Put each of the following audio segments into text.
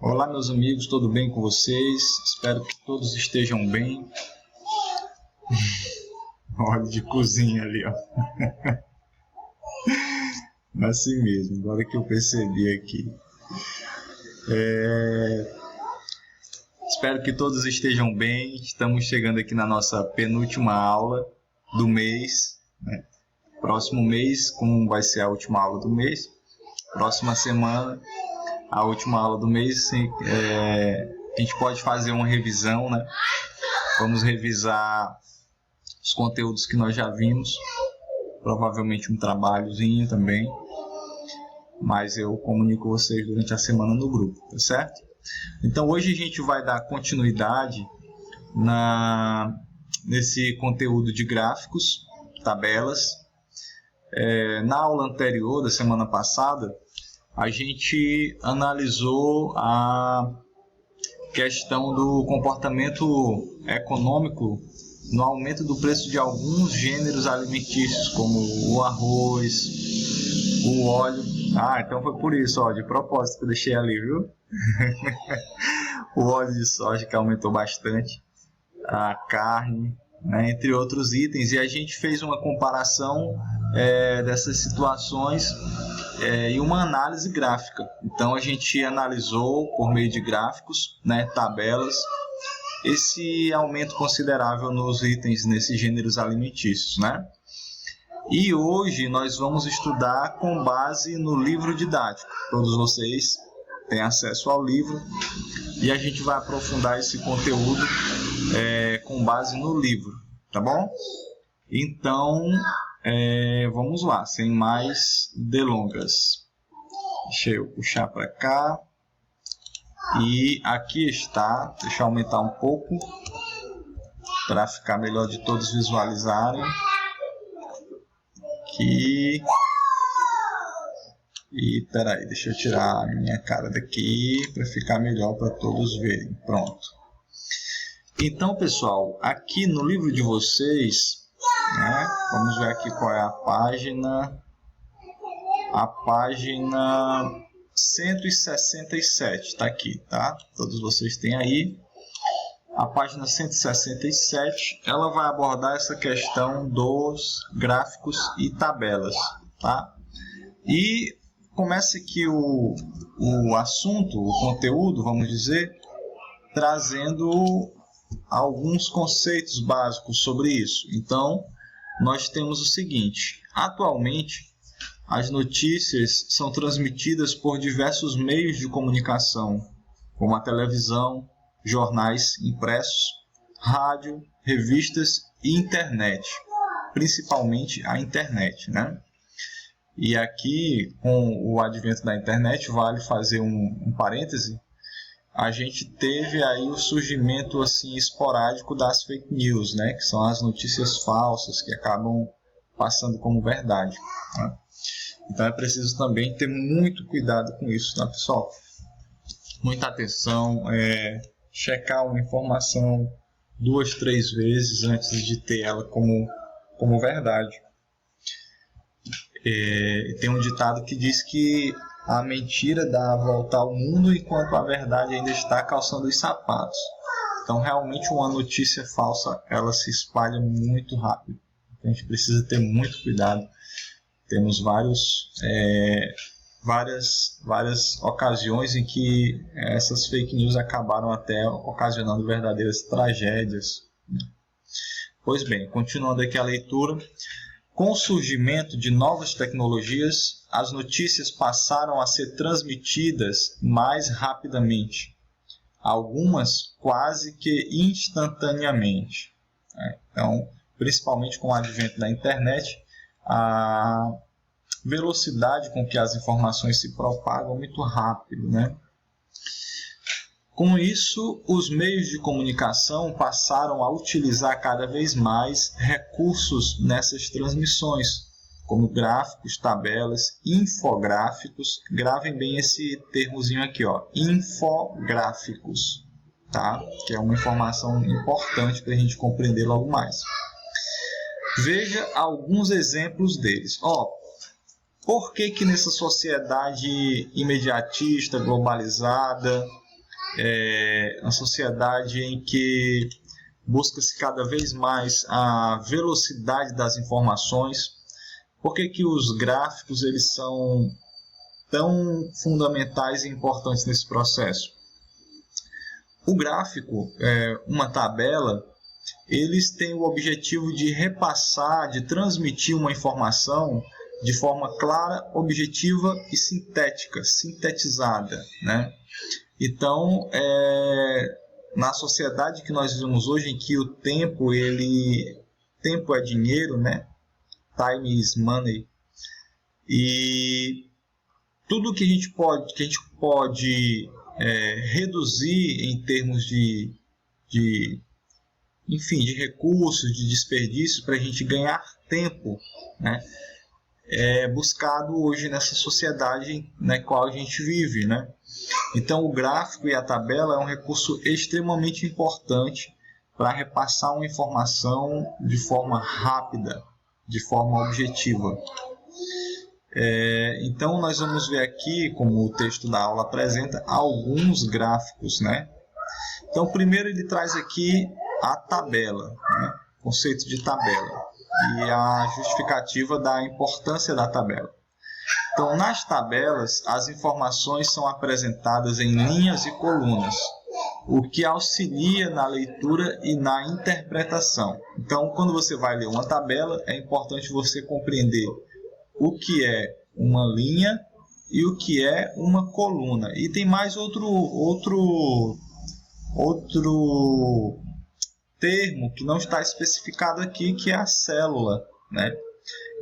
Olá, meus amigos, tudo bem com vocês? Espero que todos estejam bem. Óleo de cozinha ali, ó. Assim mesmo, agora que eu percebi aqui. Espero que todos estejam bem. Estamos chegando aqui na nossa penúltima aula do mês, né? Próximo mês, como vai ser a última aula do mês? Próxima semana, a última aula do mês, a gente pode fazer uma revisão, né? Vamos revisar os conteúdos que nós já vimos, provavelmente um trabalhozinho também, mas eu comunico vocês durante a semana no grupo, tá certo? Então hoje a gente vai dar continuidade nesse conteúdo de gráficos, tabelas. Na aula anterior, da semana passada, a gente analisou a questão do comportamento econômico no aumento do preço de alguns gêneros alimentícios, como o arroz, o óleo. Então foi por isso, ó, de propósito que eu deixei ali, viu? O óleo de soja, que aumentou bastante, a carne, né, entre outros itens, e a gente fez uma comparação dessas situações e uma análise gráfica. Então a gente analisou por meio de gráficos, né, tabelas, esse aumento considerável nos itens nesses gêneros alimentícios, né? E hoje nós vamos estudar com base no livro didático. Todos vocês têm acesso ao livro e a gente vai aprofundar esse conteúdo com base no livro, tá bom? Então, vamos lá, sem mais delongas. Deixa eu puxar para cá. E aqui está, deixa eu aumentar um pouco para ficar melhor de todos visualizarem. Aqui. E peraí, deixa eu tirar a minha cara daqui para ficar melhor para todos verem. Pronto. Então, pessoal, aqui no livro de vocês, né, vamos ver aqui qual é a página. A página 167 está aqui, tá? Todos vocês têm aí. A página 167, ela vai abordar essa questão dos gráficos e tabelas, tá? E começa aqui o assunto, o conteúdo, vamos dizer, trazendo alguns conceitos básicos sobre isso. Então, nós temos o seguinte: atualmente, as notícias são transmitidas por diversos meios de comunicação, como a televisão, jornais impressos, rádio, revistas e internet, principalmente a internet, né? E aqui, com o advento da internet, vale fazer um parêntese, a gente teve aí o surgimento assim esporádico das fake news, né? Que são as notícias falsas que acabam passando como verdade, né? Então é preciso também ter muito cuidado com isso, tá, pessoal? Muita atenção, checar uma informação 2, 3 vezes antes de ter ela como verdade. Tem um ditado que diz que a mentira dá a volta ao mundo enquanto a verdade ainda está calçando os sapatos. Então realmente uma notícia falsa, ela se espalha muito rápido. Então, a gente precisa ter muito cuidado. Temos várias ocasiões em que essas fake news acabaram até ocasionando verdadeiras tragédias. Pois bem, continuando aqui a leitura. Com o surgimento de novas tecnologias, as notícias passaram a ser transmitidas mais rapidamente, algumas quase que instantaneamente. Então, principalmente com o advento da internet, a velocidade com que as informações se propagam é muito rápido, né? Com isso, os meios de comunicação passaram a utilizar cada vez mais recursos nessas transmissões, como gráficos, tabelas, infográficos. Gravem bem esse termozinho aqui, ó, infográficos, tá? Que é uma informação importante para a gente compreender logo mais. Veja alguns exemplos deles. Por que nessa sociedade imediatista, globalizada, uma sociedade em que busca-se cada vez mais a velocidade das informações. Por que que os gráficos eles são tão fundamentais e importantes nesse processo? O gráfico, uma tabela, eles têm o objetivo de repassar, de transmitir uma informação de forma clara, objetiva e sintética, sintetizada, né? Então, na sociedade que nós vivemos hoje, em que o tempo é dinheiro, né? Time is money. E tudo que a gente pode reduzir em termos de recursos, de desperdício, para a gente ganhar tempo, né? É buscado hoje nessa sociedade na qual a gente vive, né? Então, o gráfico e a tabela é um recurso extremamente importante para repassar uma informação de forma rápida, de forma objetiva. Então, nós vamos ver aqui, como o texto da aula apresenta, alguns gráficos, né? Então, primeiro ele traz aqui a tabela, né? O conceito de tabela e a justificativa da importância da tabela. Então, nas tabelas, as informações são apresentadas em linhas e colunas, o que auxilia na leitura e na interpretação. Então, quando você vai ler uma tabela, é importante você compreender o que é uma linha e o que é uma coluna. E tem mais outro termo que não está especificado aqui, que é a célula, né?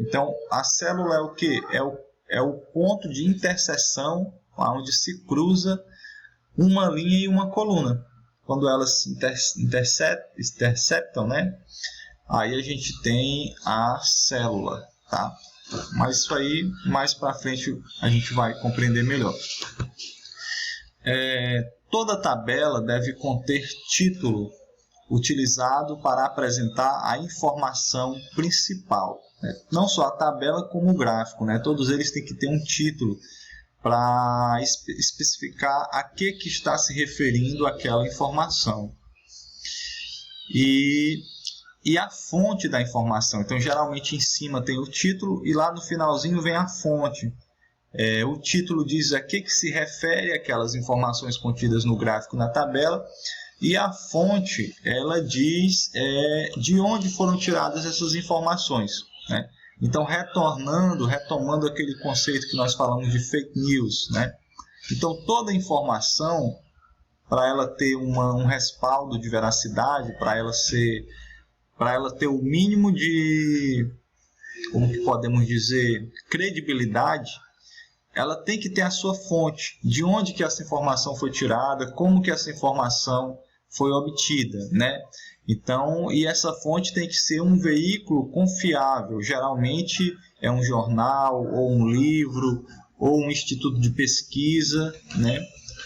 Então, a célula é o que? É o ponto de interseção onde se cruza uma linha e uma coluna. Quando elas se interceptam, né? Aí a gente tem a célula, tá? Mas isso aí, mais para frente, a gente vai compreender melhor. Toda tabela deve conter título utilizado para apresentar a informação principal, né? Não só a tabela como o gráfico, né? Todos eles têm que ter um título para especificar a que está se referindo aquela informação. E a fonte da informação. Então, geralmente em cima tem o título e lá no finalzinho vem a fonte. O título diz a que se refere aquelas informações contidas no gráfico, na tabela, e a fonte, ela diz de onde foram tiradas essas informações, né? Então, retomando aquele conceito que nós falamos de fake news, né? Então, toda informação, para ela ter um respaldo de veracidade, para ela ter o mínimo de, como que podemos dizer, credibilidade, ela tem que ter a sua fonte, de onde que essa informação foi tirada, como que essa informação foi obtida, né? Então, e essa fonte tem que ser um veículo confiável, geralmente é um jornal, ou um livro, ou um instituto de pesquisa, né?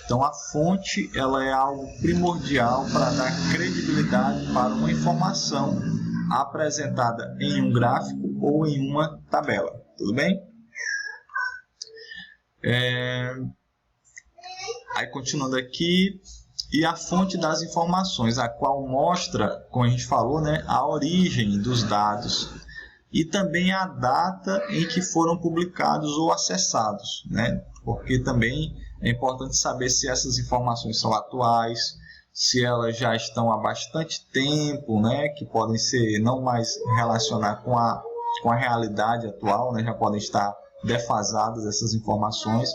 Então, a fonte, ela é algo primordial para dar credibilidade para uma informação apresentada em um gráfico ou em uma tabela, tudo bem? Aí, continuando aqui, e a fonte das informações, a qual mostra, como a gente falou, né, a origem dos dados e também a data em que foram publicados ou acessados, né? Porque também é importante saber se essas informações são atuais, se elas já estão há bastante tempo, né, que podem ser não mais relacionar com a realidade atual, né, já podem estar defasadas essas informações.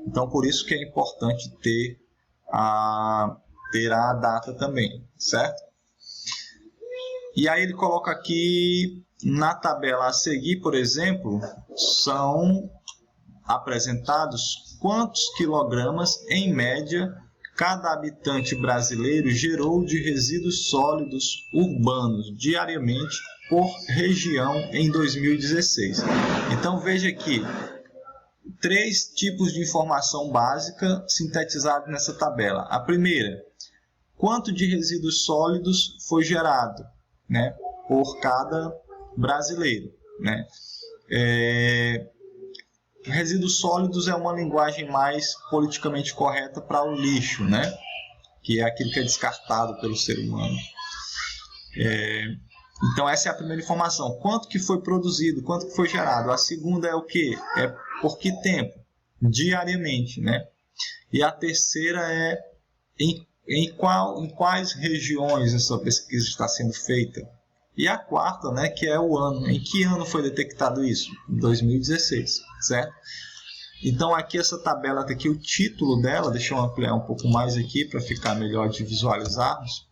Então, por isso que é importante ter a data também, certo? E aí ele coloca aqui na tabela a seguir, por exemplo, são apresentados quantos quilogramas, em média, cada habitante brasileiro gerou de resíduos sólidos urbanos diariamente por região em 2016. Então, veja aqui, 3 tipos de informação básica sintetizados nessa tabela. A primeira, quanto de resíduos sólidos foi gerado, né, por cada brasileiro, né? Resíduos sólidos é uma linguagem mais politicamente correta para o lixo, né? que é aquilo que é descartado pelo ser humano. Então essa é a primeira informação, quanto que foi produzido, quanto que foi gerado. A segunda é o que? É por que tempo? Diariamente, né? E a terceira é em quais regiões essa pesquisa está sendo feita. E a quarta, né, que é o ano. Em que ano foi detectado isso? Em 2016, certo? Então aqui essa tabela está aqui, o título dela, deixa eu ampliar um pouco mais aqui para ficar melhor de visualizarmos.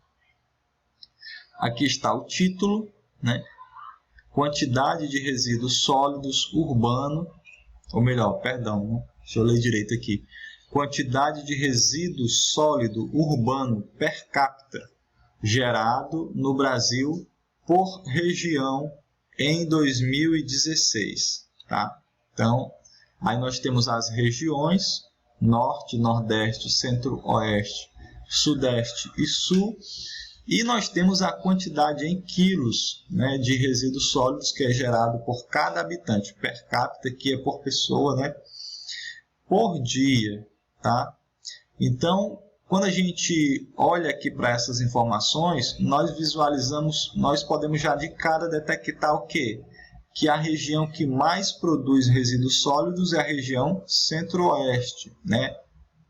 Aqui está o título, né? Quantidade de resíduos sólidos urbano, ou melhor, perdão, né? Deixa eu ler direito aqui. Quantidade de resíduo sólido urbano per capita gerado no Brasil por região em 2016, tá? Então, aí nós temos as regiões Norte, Nordeste, Centro-Oeste, Sudeste e Sul. E nós temos a quantidade em quilos, né, de resíduos sólidos que é gerado por cada habitante, per capita, que é por pessoa, né, por dia, tá? Então, quando a gente olha aqui para essas informações, nós visualizamos, nós podemos já de cara detectar o quê? Que a região que mais produz resíduos sólidos é a região Centro-Oeste, né?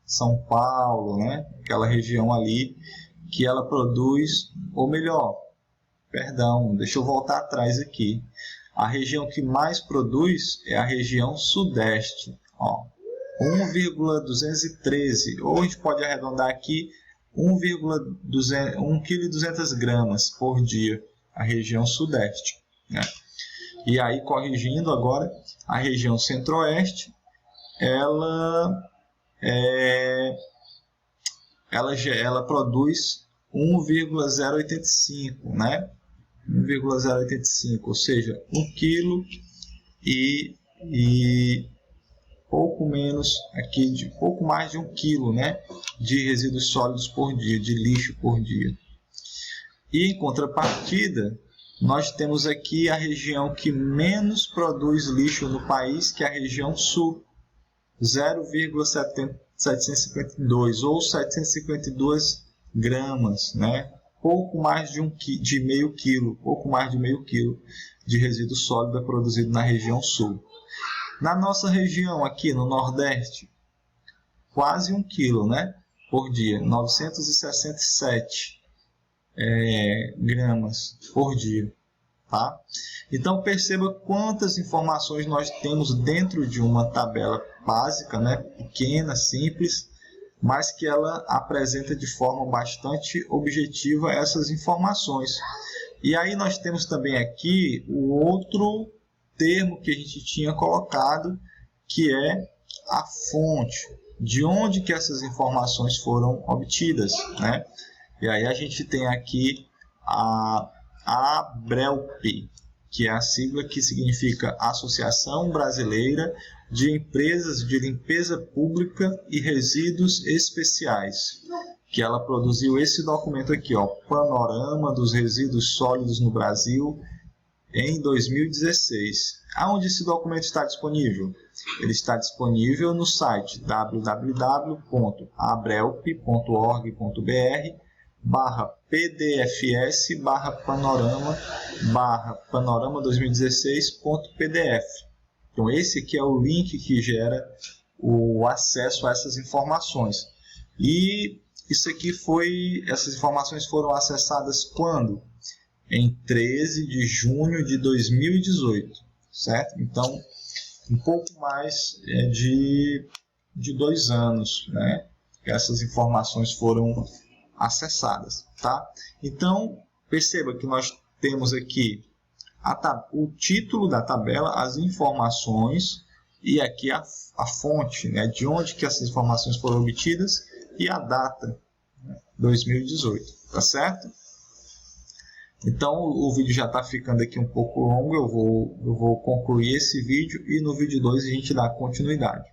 São Paulo, né? Aquela região ali que ela produz, ou melhor, perdão, deixa eu voltar atrás aqui. A região que mais produz é a região Sudeste, ó, 1,213, ou a gente pode arredondar aqui, 1,200 kg por dia, a região Sudeste, né? E aí, corrigindo agora, a região Centro-Oeste, ela produz 1,085, né? 1,085, ou seja, 1 kg e pouco menos aqui, de pouco mais de 1 kg, né, de resíduos sólidos por dia, de lixo por dia. E em contrapartida, nós temos aqui a região que menos produz lixo no país, que é a região Sul, 0,752 ou 752 gramas, né? Pouco mais de meio quilo, pouco mais de meio quilo de resíduo sólido é produzido na região Sul. Na nossa região aqui no Nordeste, quase 1 quilo, né, por dia, 967 gramas por dia, tá? Então perceba quantas informações nós temos dentro de uma tabela básica, né, pequena, simples, mas que ela apresenta de forma bastante objetiva essas informações. E aí nós temos também aqui o outro termo que a gente tinha colocado, que é a fonte, de onde que essas informações foram obtidas, né? E aí a gente tem aqui a ABRELP, que é a sigla que significa Associação Brasileira de Empresas de Limpeza Pública e Resíduos Especiais, que ela produziu esse documento aqui, ó, Panorama dos Resíduos Sólidos no Brasil em 2016. Aonde esse documento está disponível? Ele está disponível no site www.abrelp.org.br/pdfs/panorama 2016.pdf. Então esse aqui é o link que gera o acesso a essas informações. E isso aqui essas informações foram acessadas quando? Em 13 de junho de 2018, certo? Então, um pouco mais de 2 anos, né, que essas informações foram acessadas, tá? Então, perceba que nós temos aqui o título da tabela, as informações e aqui a fonte, né, de onde que essas informações foram obtidas e a data, né, 2018, tá certo? Então o vídeo já está ficando aqui um pouco longo, eu vou concluir esse vídeo e no vídeo 2 a gente dá continuidade.